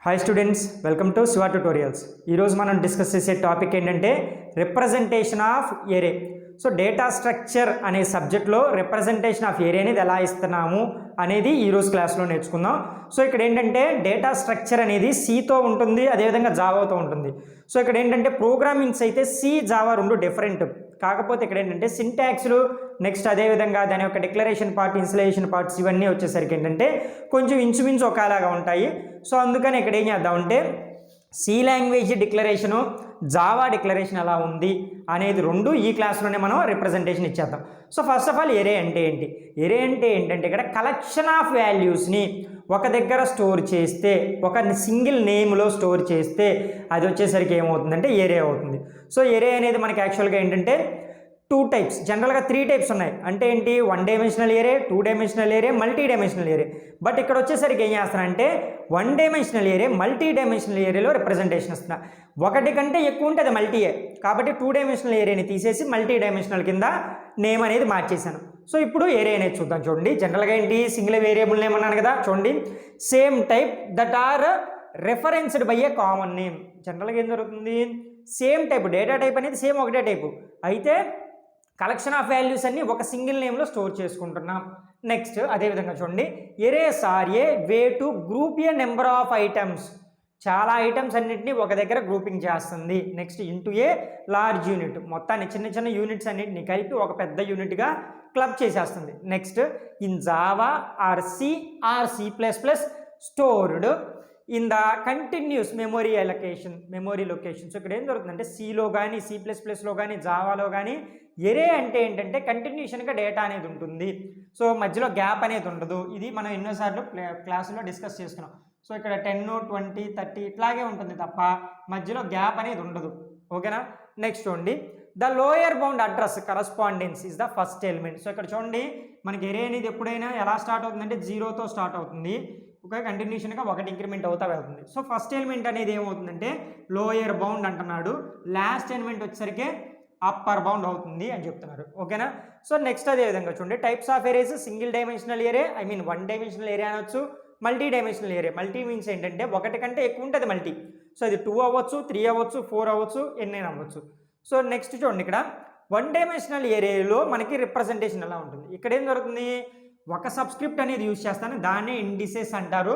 Hi students, welcome to Shiva tutorials. ఈరోజు మనం discuss చేసే టాపిక్ ఏంటంటే రిప్రజెంటేషన్ ఆఫ్ ఏరే. సో డేటా స్ట్రక్చర్ అనే సబ్జెక్ట్లో రిప్రజెంటేషన్ ఆఫ్ ఏరే అనేది ఎలా ఇస్తున్నాము అనేది ఈరోజు క్లాస్లో నేర్చుకుందాం. సో ఇక్కడ ఏంటంటే డేటా స్ట్రక్చర్ అనేది సితో ఉంటుంది, అదేవిధంగా జావాతో ఉంటుంది. సో ఇక్కడ ఏంటంటే ప్రోగ్రామింగ్స్ అయితే సి జావా రెండు డిఫరెంట్. కాకపోతే ఇక్కడ ఏంటంటే సింటాక్స్లు నెక్స్ట్ అదేవిధంగా దాని యొక్క డిక్లరేషన్ పార్ట్, ఇన్స్టలేషన్ పార్ట్స్ ఇవన్నీ వచ్చేసరికి ఏంటంటే కొంచెం ఇంచుమించు ఒకలాగా ఉంటాయి. సో అందుకని ఇక్కడ ఏం చేద్దామంటే C language declaration, Java declaration ఎలా ఉంది అనేది రెండు ఈ క్లాస్లోనే మనం రిప్రజెంటేషన్ ఇచ్చేద్దాం. సో ఫస్ట్ ఆఫ్ ఆల్ ఏరే అంటే ఏంటి? ఏరే అంటే ఏంటంటే ఇక్కడ కలెక్షన్ ఆఫ్ వాల్యూస్ని ఒక దగ్గర స్టోర్ చేస్తే, ఒక సింగిల్ నేమ్లో స్టోర్ చేస్తే అది వచ్చేసరికి ఏమవుతుందంటే ఏరే అవుతుంది. సో ఏరే అనేది మనకి యాక్చువల్గా ఏంటంటే టూ టైప్స్, జనరల్గా 3 టైప్స్ ఉన్నాయి. అంటే ఏంటి? 1 డైమెన్షనల్ ఏరే, 2 డైమెన్షనల్ ఏరే, మల్టీ డైమెన్షనల్ ఏరే. బట్ ఇక్కడ వచ్చేసరికి ఏం చేస్తానంటే 1 డైమెన్షనల్ ఏరే, మల్టీ డైమెన్షనల్ ఏరేలో రిప్రజెంటేషన్ ఇస్తున్నా. ఒకటి కంటే ఎక్కువ ఉంటే అది మల్టీ ఏ, కాబట్టి 2 డైమెన్షనల్ ఏరేని తీసేసి మల్టీ డైమెన్షనల్ కింద నేమ్ అనేది మార్చేశాను. సో ఇప్పుడు ఏరే అనేది చూద్దాం. చూడండి, జనరల్గా ఏంటి సింగిల్ వేరియబుల్ నేమ్ అన్నాను కదా. చూడండి, same type that are referenced by a common name. జనరల్గా ఏం జరుగుతుంది? సేమ్ టైప్, డేటా టైప్ అనేది సేమ్ ఒకటే టైపు, అయితే కలెక్షన్ ఆఫ్ వాల్యూస్ అన్ని ఒక సింగిల్ నేమ్లో స్టోర్ చేసుకుంటున్నాం. నెక్స్ట్ అదేవిధంగా చూడండి, arrays are a way to group a number of items. చాలా ఐటమ్స్ అన్నింటినీ ఒక దగ్గర గ్రూపింగ్ చేస్తుంది. Next into a large unit, మొత్తాన్ని చిన్న చిన్న యూనిట్స్ అన్నింటినీ కలిపి ఒక పెద్ద యూనిట్గా క్లబ్ చేసేస్తుంది. Next in Java or C or C plus plus stored in the continuous memory allocation, memory location. So ఇక్కడ ఏం జరుగుతుందంటే సిలో కానీ సి ప్లస్ ప్లస్లో కానీ జావాలో కానీ ఎరే అంటే ఏంటంటే కంటిన్యూషన్గా డేటా అనేది ఉంటుంది. సో మధ్యలో గ్యాప్ అనేది ఉండదు. ఇది మనం ఎన్నోసార్లు క్లాసులో డిస్కస్ చేసుకున్నాం. సో ఇక్కడ 10, 20, 30 ఇట్లాగే ఉంటుంది తప్ప మధ్యలో గ్యాప్ అనేది ఉండదు. ఓకేనా? నెక్స్ట్ చూడండి, the lower bound address correspondence is the first element. So ఇక్కడ చూడండి, మనకి ఎరే అనేది ఎప్పుడైనా ఎలా స్టార్ట్ అవుతుందంటే 0తో స్టార్ట్ అవుతుంది. ఒక కంటిన్యూషన్గా ఒకటి ఇంక్రిమెంట్ అవుతా వెళ్తుంది. సో ఫస్ట్ ఎలిమెంట్ అనేది ఏమవుతుందంటే లోయర్ బౌండ్ అంటున్నాడు, లాస్ట్ ఎలిమెంట్ వచ్చేసరికి అప్పర్ బౌండ్ అవుతుంది అని చెప్తున్నారు. ఓకేనా? సో నెక్స్ట్ అదేవిధంగా చూడండి, టైప్స్ ఆఫ్ ఏరేస్ సింగిల్ డైమెన్షనల్ ఏరే, 1 డైమెన్షనల్ ఏరే అనొచ్చు, మల్టీ డైమెన్షనల్ ఏరే. మల్టీ మీన్స్ ఏంటంటే ఒకటి కంటే ఎక్కువ ఉంటుంది మల్టీ. సో అది 2 అవ్వచ్చు, 3 అవ్వచ్చు, 4 అవ్వచ్చు, ఎన్నైనా అవ్వచ్చు. సో నెక్స్ట్ చూడండి, ఇక్కడ 1 డైమెన్షనల్ ఏరియాలో మనకి రిప్రజెంటేషన్ ఎలా ఉంటుంది? ఇక్కడ ఏం జరుగుతుంది? ఒక సబ్స్క్రిప్ట్ అనేది యూజ్ చేస్తాను, దాన్నే ఇండిసెస్ అంటారు.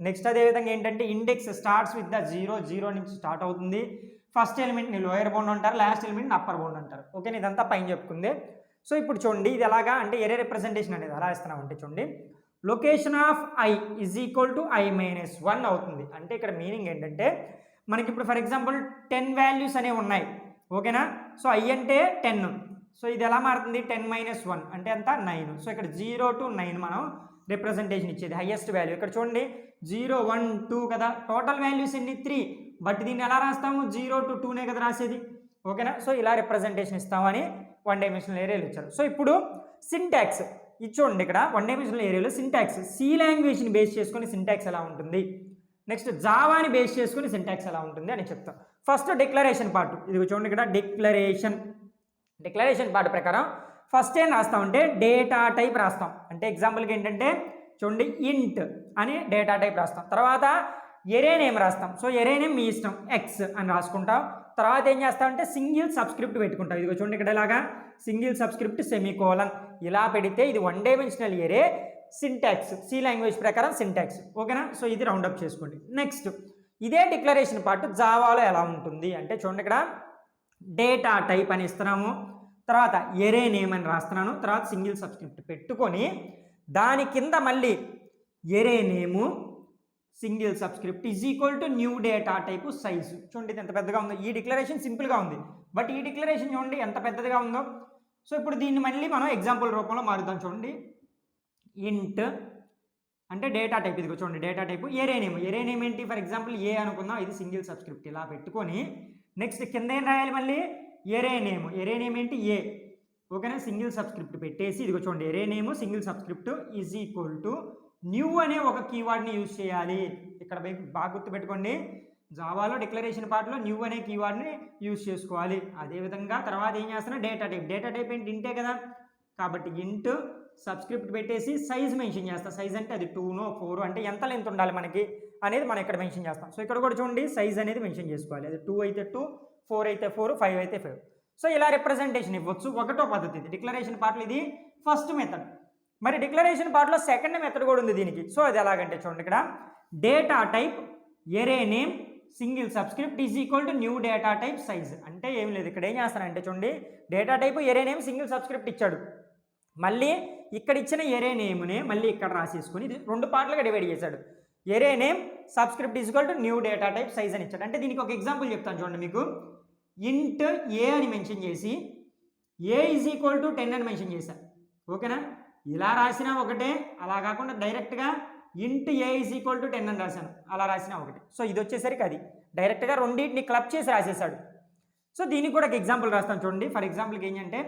నెక్స్ట్ అదేవిధంగా ఏంటంటే ఇండెక్స్ స్టార్ట్స్ విత్ ద 0 నుంచి స్టార్ట్ అవుతుంది. ఫస్ట్ ఎలిమెంట్ని లోయర్ బౌండ్ అంటారు, లాస్ట్ ఎలిమెంట్ని అప్పర్ బౌండ్ అంటారు. ఓకే, ఇదంతా పైన చెప్పుకుంది. సో ఇప్పుడు చూడండి, ఇది ఎలాగా అంటే ఎరే రిప్రజెంటేషన్ అనేది ఎలా ఇస్తున్నామంటే చూడండి, location of I is equal to i-1 అవుతుంది. అంటే ఇక్కడ మీనింగ్ ఏంటంటే మనకి ఇప్పుడు ఫర్ ఎగ్జాంపుల్ 10 వాల్యూస్ అనేవి ఉన్నాయి. ఓకేనా? సో i అంటే 10. సో ఇది ఎలా మారుతుంది? 10 - 1 అంటే ఎంత? 9. సో ఇక్కడ 0 to 9 మనం రిప్రజెంటేషన్ ఇచ్చేది హైయెస్ట్ వాల్యూ. ఇక్కడ చూడండి 0, 1, 2 కదా, టోటల్ వాల్యూస్ ఎన్ని? 3. బట్ దీన్ని ఎలా రాస్తాము? 0 to 2నే కదా రాసేది. ఓకేనా? సో ఇలా రిప్రజెంటేషన్ ఇస్తామని 1 డైమెన్షనల్ ఏరియాలో ఇచ్చారు. సో ఇప్పుడు సింటాక్స్ ఇది చూడండి, ఇక్కడ 1 డైమెన్షనల్ ఏరియాలో సింటాక్స్ సి లాంగ్వేజ్ని బేస్ చేసుకొని సింటాక్స్ ఎలా ఉంటుంది, నెక్స్ట్ జావాని బేస్ చేసుకుని సింటాక్స్ ఎలా ఉంటుంది అని చెప్తాం. ఫస్ట్ డిక్లరేషన్ పార్ట్, ఇది చూడండి, ఇక్కడ డిక్లరేషన్ పార్ట్ ప్రకారం ఫస్ట్ ఏం రాస్తామంటే డేటా టైప్ రాస్తాం. అంటే ఎగ్జాంపుల్కి ఏంటంటే చూడండి, ఇంట్ అని డేటా టైప్ రాస్తాం. తర్వాత ఎరే నేమ్ రాస్తాం. సో ఎరే నేమ్ మీ ఇష్టం, ఎక్స్ అని రాసుకుంటాం. తర్వాత ఏం చేస్తామంటే సింగిల్ సబ్స్క్రిప్ట్ పెట్టుకుంటాం. ఇదిగో చూడండి, ఇక్కడ ఇలాగా సింగిల్ సబ్స్క్రిప్ట్ సెమీకోలన్ ఇలా పెడితే ఇది 1 dimensional array syntax, C language ప్రకారం సింటాక్స్. ఓకేనా? సో ఇది రౌండప్ చేసుకోండి. నెక్స్ట్ ఇదే డిక్లరేషన్ పార్ట్ జావాలో ఎలా ఉంటుంది అంటే చూడండి, ఇక్కడ డేటా టైప్ అని ఇస్తున్నాము, తర్వాత ఎరే నేమ్ అని రాస్తున్నాను, తర్వాత సింగిల్ సబ్స్క్రిప్ట్ పెట్టుకొని దాని కింద మళ్ళీ array name single subscript is equal to new data type size. చూడండి ఎంత పెద్దగా ఉందో. ఈ డిక్లరేషన్ సింపుల్గా ఉంది, బట్ ఈ డిక్లరేషన్ చూడండి ఎంత పెద్దదిగా ఉందో. సో ఇప్పుడు దీన్ని మళ్ళీ మనం ఎగ్జాంపుల్ రూపంలో మారుద్దాం. చూడండి, ఇంట్ అంటే డేటా టైప్, ఇదిగో చూడండి డేటా టైపు ఎరే నేమ్ ఏంటి? ఫర్ ఎగ్జాంపుల్ ఏ అనుకుందాం, ఇది సింగిల్ సబ్స్క్రిప్ట్ ఇలా పెట్టుకొని నెక్స్ట్ కింద ఏం రాయాలి? మళ్ళీ ఎరే నేమ్ ఏంటి? ఏ. ఓకేనా? సింగిల్ సబ్స్క్రిప్ట్ పెట్టేసి ఇదిగో చూడండి, array name single subscript is equal to new అనే ఒక కీవర్డ్ని యూజ్ చేయాలి. ఇక్కడ బాగా గుర్తుపెట్టుకోండి, జావాలో డిక్లరేషన్ పార్ట్లో న్యూ అనే కీవర్డ్ని యూజ్ చేసుకోవాలి. అదేవిధంగా తర్వాత ఏం చేస్తున్నా? డేటా టైప్ ఏంటి? ఇంటే కదా, కాబట్టి ఇంట్ సబ్స్క్రిప్ట్ పెట్టేసి సైజ్ మెన్షన్ చేస్తా. సైజ్ అంటే అది 2 or 4 అంటే ఎంత లెంత్ ఉండాలి మనకి అనేది మనం ఇక్కడ మెన్షన్ చేస్తాం. సో ఇక్కడ కూడా చూడండి సైజ్ అనేది మెన్షన్ చేసుకోవాలి. అది 2 అయితే 2, 4 అయితే 4, 5 అయితే 5. సో ఇలా రిప్రజెంటేషన్ ఇవ్వచ్చు. ఒకటో పద్ధతి ఇది డిక్లరేషన్ పార్ట్లో, ఇది ఫస్ట్ మెథడ్. మరి డిక్లరేషన్ పార్ట్లో సెకండ్ మెథడ్ కూడా ఉంది దీనికి. సో అది ఎలాగంటే చూడండి, ఇక్కడ data type array name single subscript is equal to new data type size. అంటే ఏం లేదు, ఇక్కడ ఏం చేస్తానంటే చూడండి, data type array name single subscript ఇచ్చాడు. మళ్ళీ ఇక్కడ ఇచ్చిన ఎరే నేమ్నే మళ్ళీ ఇక్కడ రాసేసుకుని ఇది 2 పార్ట్లుగా డివైడ్ చేశాడు. Array name subscript is equal to new data type size అని ఇచ్చాడు. అంటే దీనికి ఒక ఎగ్జాంపుల్ చెప్తాను చూడండి మీకు. ఇంట్ ఏ అని మెన్షన్ చేసి ఏ ఈజ్ ఈక్వల్ టు 10 అని మెన్షన్ చేశాను. ఓకేనా? ఇలా రాసినా ఒకటే, అలా కాకుండా డైరెక్ట్గా ఇంట్ ఏ ఈజ్ ఈక్వల్ టు 10 అని రాశాను, అలా రాసినా ఒకటి. సో ఇది వచ్చేసరికి అది డైరెక్ట్గా రెండింటిని క్లబ్ చేసి రాసేసాడు. సో దీనికి కూడా ఒక ఎగ్జాంపుల్ రాస్తాను చూడండి. ఫర్ ఎగ్జాంపుల్కి ఏంటంటే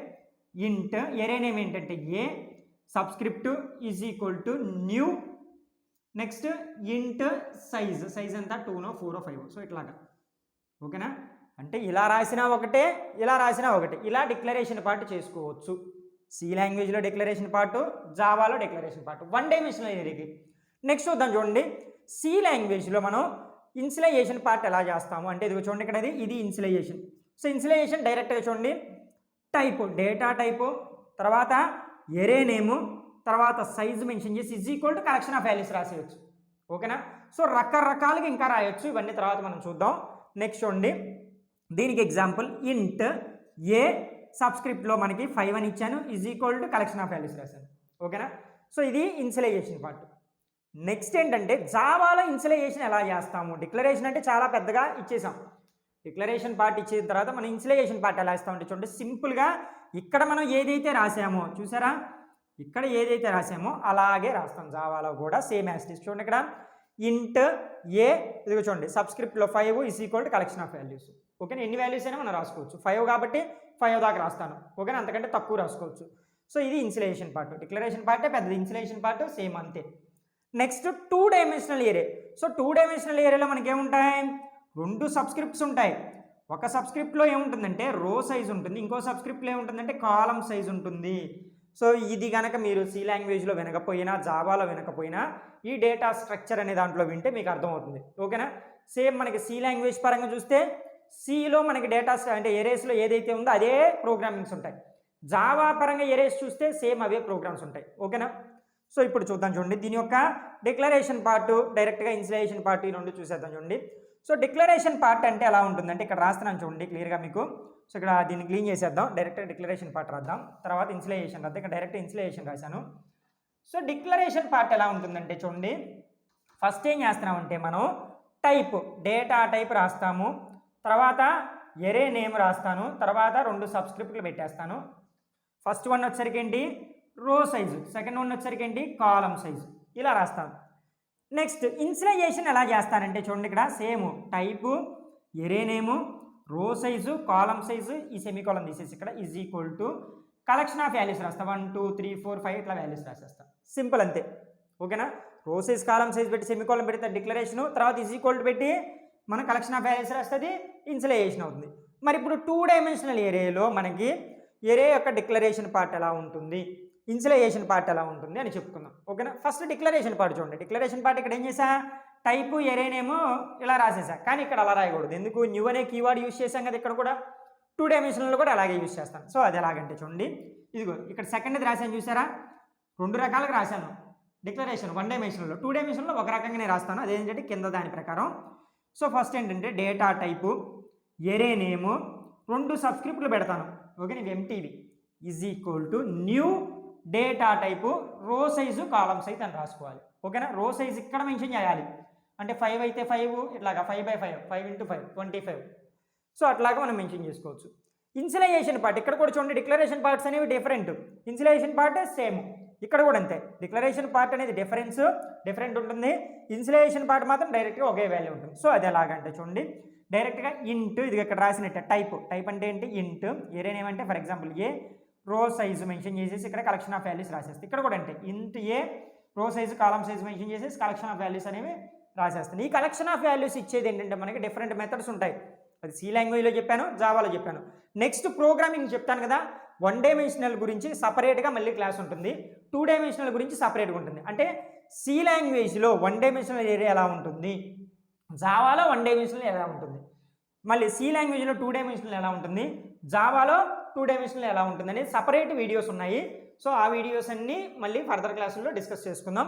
ఇంట్ ఎరే నేమ్ ఏంటంటే a subscript is equal to new, next int size ఎంత 2నో 4ఓ 5. సో ఇట్లాగా. ఓకేనా? అంటే ఇలా రాసినా ఒకటే, ఇలా రాసినా ఒకటే. ఇలా డిక్లరేషన్ పార్ట్ చేసుకోవచ్చు. సి లాంగ్వేజ్లో డిక్లరేషన్ పార్ట్, జావాలో డిక్లరేషన్ పార్ట్, 1 డైమెన్షనల్ ఏరియాకి. నెక్స్ట్ చూద్దాం చూడండి, సి లాంగ్వేజ్లో మనం ఇన్సిలైజేషన్ పార్ట్ ఎలా చేస్తాము అంటే ఇది చూడండి, ఇక్కడ ఇది ఇన్సిలైజేషన్. సో ఇన్సిలైజేషన్ డైరెక్ట్గా చూడండి, టైపు డేటా టైపు, తర్వాత ఎరే నేము, తర్వాత సైజ్ మెన్షన్ చేసి is equal to collection of values రాసేయచ్చు. ఓకేనా? సో రకరకాలుగా ఇంకా రాయొచ్చు, ఇవన్నీ తర్వాత మనం చూద్దాం. నెక్స్ట్ చూడండి, దీనికి ఎగ్జాంపుల్ ఇంట్ ఏ సబ్స్క్రిప్ట్లో మనకి 5 అని ఇచ్చాను, is equal to collection of values రాశాను. ఓకేనా? సో ఇది ఇన్సిలైజేషన్ పార్ట్. నెక్స్ట్ ఏంటంటే జావాలో ఇన్సిలైజేషన్ ఎలా చేస్తాము. డిక్లరేషన్ అంటే చాలా పెద్దగా ఇచ్చేసాం. డిక్లరేషన్ పార్ట్ ఇచ్చిన తర్వాత మనం ఇన్సిలైజేషన్ పార్ట్ ఎలా ఇస్తామంటే చూడండి, సింపుల్గా ఇక్కడ మనం ఏదైతే రాసామో చూసారా, ఇక్కడ ఏదైతే రాసామో అలాగే రాస్తాం జావాలో కూడా, సేమ్ యాజ్ ఇట్ ఈస్. చూడండి ఇక్కడ ఇంట్ ఏ, ఇది చూడండి సబ్స్క్రిప్ట్లో 5 is equal to collection of values. ఓకేనా? ఎన్ని వాల్యూస్ అయినా మనం రాసుకోవచ్చు. 5 కాబట్టి 5 దాకా రాస్తాను. ఓకేనా? అంతకంటే తక్కువ రాసుకోవచ్చు. సో ఇది ఇన్సిలేషన్ పార్ట్. డిక్లరేషన్ పార్టే పెద్దది, ఇన్సిలేషన్ పార్ట్ సేమ్ అంతే. Next 2 dimensional area. So 2 dimensional ఏరియాలో మనకి ఏముంటాయి, 2 సబ్స్క్రిప్ట్స్ ఉంటాయి. ఒక సబ్స్క్రిప్ట్లో ఏముంటుందంటే రో సైజ్ ఉంటుంది, ఇంకో సబ్స్క్రిప్ట్లో ఏముంటుందంటే కాలం సైజ్ ఉంటుంది. సో ఇది కనుక మీరు సి లాంగ్వేజ్లో వినకపోయినా, జావాలో వినకపోయినా, ఈ డేటా స్ట్రక్చర్ అనే దాంట్లో వింటే మీకు అర్థమవుతుంది. ఓకేనా? సేమ్ మనకి సి లాంగ్వేజ్ పరంగా చూస్తే సిలో మనకి డేటా అంటే ఎరేస్లో ఏదైతే ఉందో అదే ప్రోగ్రామింగ్స్ ఉంటాయి. జావా పరంగా ఎరేస్ చూస్తే సేమ్ అవే ప్రోగ్రామ్స్ ఉంటాయి. ఓకేనా? సో ఇప్పుడు చూద్దాం చూడండి, దీని యొక్క డిక్లరేషన్ పార్ట్, డైరెక్ట్గా ఇన్సిలేషన్ పార్ట్, ఈ 2 చూసేద్దాం చూడండి. సో డిక్లరేషన్ పార్ట్ అంటే ఎలా ఉంటుందంటే ఇక్కడ రాస్తున్నాను చూడండి క్లియర్గా మీకు. సో ఇక్కడ దీన్ని క్లీన్ చేసేద్దాం, డైరెక్ట్గా డిక్లరేషన్ పార్ట్ రాద్దాం, తర్వాత ఇన్సిలేషన్ రాద్దాం. ఇక్కడ డైరెక్ట్ ఇన్సిలేషన్ రాశాను. సో డిక్లరేషన్ పార్ట్ ఎలా ఉంటుందంటే చూడండి, ఫస్ట్ ఏం చేస్తున్నామంటే మనం టైప్ డేటా టైప్ రాస్తాము, తర్వాత ఎరే నేమ్ రాస్తాను, తర్వాత 2 సబ్స్క్రిప్ట్లు పెట్టేస్తాను. ఫస్ట్ వన్ వచ్చేసరికి ఏంటి రో సైజు, సెకండ్ వన్ వచ్చేసరికి ఏంటి కాలం సైజు, ఇలా రాస్తాను. నెక్స్ట్ ఇన్సిలైజేషన్ ఎలా చేస్తానంటే చూడండి, ఇక్కడ సేమ్ టైపు ఎరే నేము రో సైజు కాలం సైజు, ఈ సెమీకాలం తీసేసి ఇక్కడ is equal to collection of values రాస్తా. 1 2 3 4 5 ఇట్లా వాల్యూస్ రాసేస్తాం. సింపుల్ అంతే. ఓకేనా? రో సైజ్ కాలం సైజ్ పెట్టి సెమీకాలం పెడితే డిక్లరేషన్, తర్వాత ఈజ్ ఈక్వల్ టు పెట్టి మనం కలెక్షన్ ఆఫ్ వాల్యూస్ రాస్తుంది, ఇన్సిలైజేషన్ అవుతుంది. మరి ఇప్పుడు 2 డైమెన్షనల్ ఏరియాలో మనకి ఎరే యొక్క డిక్లరేషన్ పార్ట్ ఎలా ఉంటుంది, ఇన్సిలైజేషన్ పార్ట్ ఎలా ఉంటుంది అని చెప్పుకుందాం. ఓకేనా? ఫస్ట్ డిక్లరేషన్ పార్ట్ చూడండి. డిక్లరేషన్ పార్ట్ ఇక్కడ ఏం చేసా, టైపు ఎరేనేమో ఇలా రాసేసా, కానీ ఇక్కడ అలా రాయకూడదు. ఎందుకు, న్యూ అనే కీవర్డ్ యూజ్ చేసాం కదా, ఇక్కడ కూడా 2 డైమెన్షనల్లో కూడా అలాగే యూజ్ చేస్తాను. సో అది ఎలాగంటే చూడండి, ఇదిగో ఇక్కడ సెకండ్ది రాశాను చూసారా, 2 రకాలుగా రాశాను డిక్లరేషన్. 1 డైమెన్షనల్లో, 2 డైమెన్షన్లో ఒక రకంగానే రాస్తాను, అదేంటంటే కింద దాని ప్రకారం. సో ఫస్ట్ ఏంటంటే డేటా టైపు ఎరే నేము 2 సబ్స్క్రిప్ట్లు పెడతాను. ఓకే, ఇవి ఎంటీవి is equal to new data type row size కాలం సైజ్ అని రాసుకోవాలి. ఓకేనా? రో సైజ్ ఇక్కడ మెన్షన్ చేయాలి, అంటే 5 అయితే 5, ఇట్లాగా 5/5, 5 × 5 25. సో అట్లాగా మనం మెన్షన్ చేసుకోవచ్చు. ఇన్సిలైజేషన్ పార్ట్ ఇక్కడ కూడా చూడండి, డిక్లరేషన్ పార్ట్స్ అనేవి డిఫరెంట్, ఇన్సిలైజేషన్ పార్ట్ సేమ్. ఇక్కడ కూడా అంతే, డిక్లరేషన్ పార్ట్ అనేది డిఫరెంట్ ఉంటుంది, ఇన్సిలైజేషన్ పార్ట్ మాత్రం డైరెక్ట్గా ఒకే వాల్యూ ఉంటుంది. సో అది ఎలాగంటే చూడండి, డైరెక్ట్గా ఇంట్, ఇది ఇక్కడ రాసినట్టే టైప్ అంటే ఏంటి ఇంట్, ఏరేనేమంటే ఫర్ ఎగ్జాంపుల్ ఏ రో సైజు మెన్షన్ చేసేసి ఇక్కడ కలెక్షన్ ఆఫ్ వాల్యూస్ రాసేస్తాయి. ఇక్కడ కూడా అంటే ఇంట్ ఏ రో సైజు కాలం సైజు మెన్షన్ చేసేసి కలెక్షన్ ఆఫ్ వాల్యూస్ అనేవి రాసేస్తాను. ఈ కలెక్షన్ ఆఫ్ వాల్యూస్ ఇచ్చేది ఏంటంటే మనకి డిఫరెంట్ మెథడ్స్ ఉంటాయి. అది సి లాంగ్వేజ్లో చెప్పాను, జావాలో చెప్పాను. నెక్స్ట్ ప్రోగ్రామింగ్ చెప్తాను కదా, 1 డైమెన్షనల్ గురించి సపరేట్గా మళ్ళీ క్లాస్ ఉంటుంది, 2 డైమెన్షనల్ గురించి సపరేట్గా ఉంటుంది. అంటే సి లాంగ్వేజ్లో 1 డైమెన్షనల్ ఏరియా ఎలా ఉంటుంది, జావాలో 1 డైమెన్షనల్ ఎలా ఉంటుంది, మళ్ళీ సి లాంగ్వేజ్లో 2 డైమెన్షనల్ ఎలా ఉంటుంది, జావాలో 2 డైమెన్షనల్ ఎలా ఉంటుంది అనేది సపరేట్ వీడియోస్ ఉన్నాయి. సో ఆ వీడియోస్ అన్నీ మళ్ళీ ఫర్దర్ క్లాసుల్లో డిస్కస్ చేసుకుందాం.